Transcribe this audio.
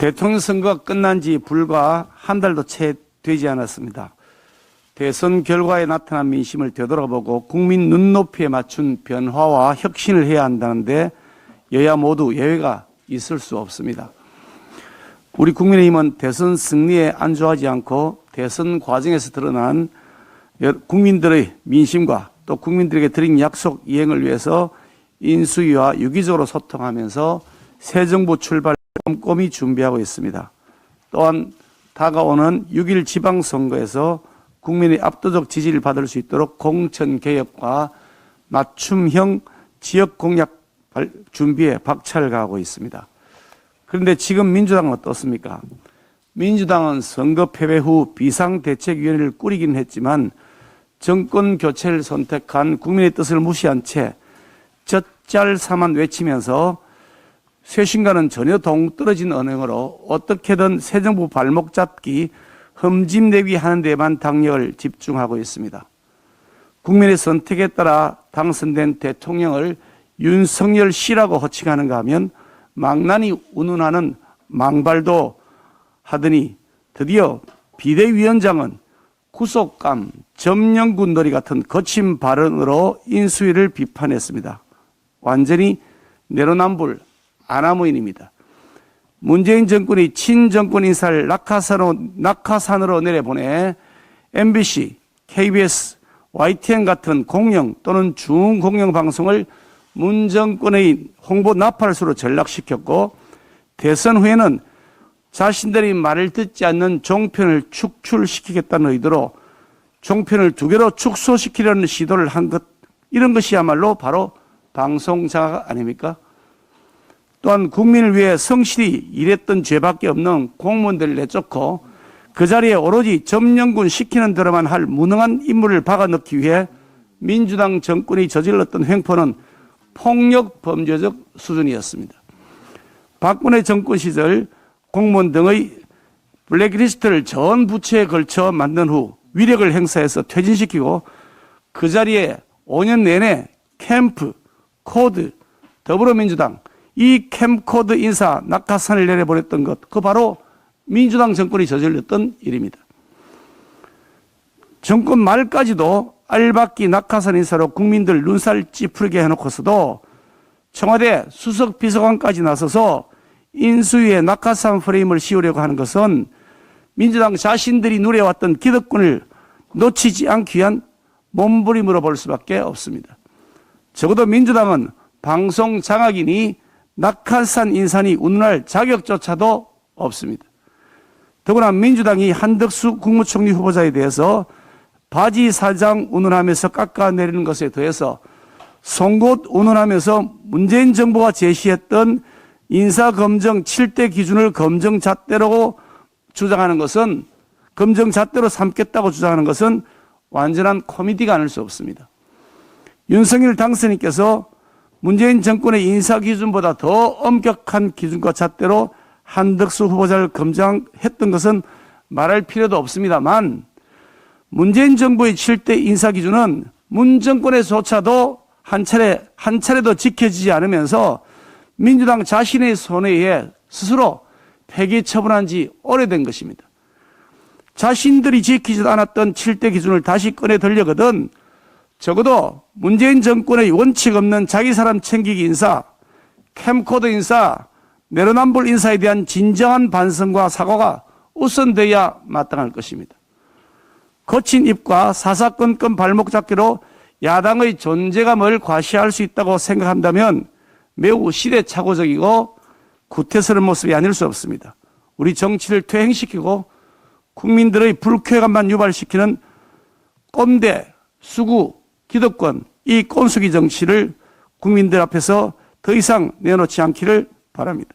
대통령 선거가 끝난 지 불과 한 달도 채 되지 않았습니다. 대선 결과에 나타난 민심을 되돌아보고 국민 눈높이에 맞춘 변화와 혁신을 해야 한다는데 여야 모두 예외가 있을 수 없습니다. 우리 국민의힘은 대선 승리에 안주하지 않고 대선 과정에서 드러난 국민들의 민심과 또 국민들에게 드린 약속 이행을 위해서 인수위와 유기적으로 소통하면서 새 정부 출발을 꼼꼼히 준비하고 있습니다. 또한 다가오는 6일 지방선거에서 국민의 압도적 지지를 받을 수 있도록 공천개혁과 맞춤형 지역 공약 준비에 박차를 가하고 있습니다. 그런데 지금 민주당은 어떻습니까? 민주당은 선거 패배 후 비상대책위원회를 꾸리긴 했지만 정권 교체를 선택한 국민의 뜻을 무시한 채 젖잘사만 외치면서 쇄신과는 전혀 동떨어진 언행으로 어떻게든 새 정부 발목 잡기, 흠집내기 하는 데만 당력을 집중하고 있습니다. 국민의 선택에 따라 당선된 대통령을 윤석열 씨라고 호칭하는가 하면 망나니 운운하는 망발도 하더니 드디어 비대위원장은 구속감, 점령군놀이 같은 거친 발언으로 인수위를 비판했습니다. 완전히 내로남불 아나무인입니다. 문재인 정권이 친정권 인사를 낙하산으로 내려보내 MBC, KBS, YTN 같은 공영 또는 중공영 방송을 문 정권의 홍보 나팔수로 전락시켰고 대선 후에는 자신들이 말을 듣지 않는 종편을 축출시키겠다는 의도로 종편을 2개로 축소시키려는 시도를 한 것, 이런 것이야말로 바로 방송자가 아닙니까? 또한 국민을 위해 성실히 일했던 죄밖에 없는 공무원들을 내쫓고 그 자리에 오로지 점령군 시키는 대로만 할 무능한 인물을 박아넣기 위해 민주당 정권이 저질렀던 횡포는 폭력 범죄적 수준이었습니다. 박근혜 정권 시절 공무원 등의 블랙리스트를 전 부처에 걸쳐 만든 후 위력을 행사해서 퇴진시키고 그 자리에 5년 내내 캠프, 코드, 더불어민주당 이 캠코드 인사 낙하산을 내려보냈던 것, 그 바로 민주당 정권이 저질렀던 일입니다. 정권 말까지도 알박기 낙하산 인사로 국민들 눈살 찌푸리게 해놓고서도 청와대 수석 비서관까지 나서서 인수위의 낙하산 프레임을 씌우려고 하는 것은 민주당 자신들이 누려왔던 기득권을 놓치지 않기 위한 몸부림으로 볼 수밖에 없습니다. 적어도 민주당은 방송 장악인이 낙하산 인사니 운운할 자격조차도 없습니다. 더구나 민주당이 한덕수 국무총리 후보자에 대해서 바지 사장 운운하면서 깎아내리는 것에 더해서 송곳 운운하면서 문재인 정부가 제시했던 인사검증 7대 기준을 검증잣대로 주장하는 것은, 검증잣대로 삼겠다고 주장하는 것은 완전한 코미디가 아닐 수 없습니다. 윤석열 당선인께서 문재인 정권의 인사 기준보다 더 엄격한 기준과 잣대로 한덕수 후보자를 검증했던 것은 말할 필요도 없습니다만, 문재인 정부의 7대 인사 기준은 문 정권에서조차도 한 차례도 지켜지지 않으면서 민주당 자신의 손에 의해 스스로 폐기 처분한 지 오래된 것입니다. 자신들이 지키지 않았던 7대 기준을 다시 꺼내 들려거든 적어도 문재인 정권의 원칙 없는 자기 사람 챙기기 인사, 캠코더 인사, 내로남불 인사에 대한 진정한 반성과 사과가 우선돼야 마땅할 것입니다. 거친 입과 사사건건 발목 잡기로 야당의 존재감을 과시할 수 있다고 생각한다면 매우 시대착오적이고 구태스러운 모습이 아닐 수 없습니다. 우리 정치를 퇴행시키고 국민들의 불쾌감만 유발시키는 꼰대, 수구, 기득권, 이 꼰숙이 정치를 국민들 앞에서 더 이상 내놓지 않기를 바랍니다.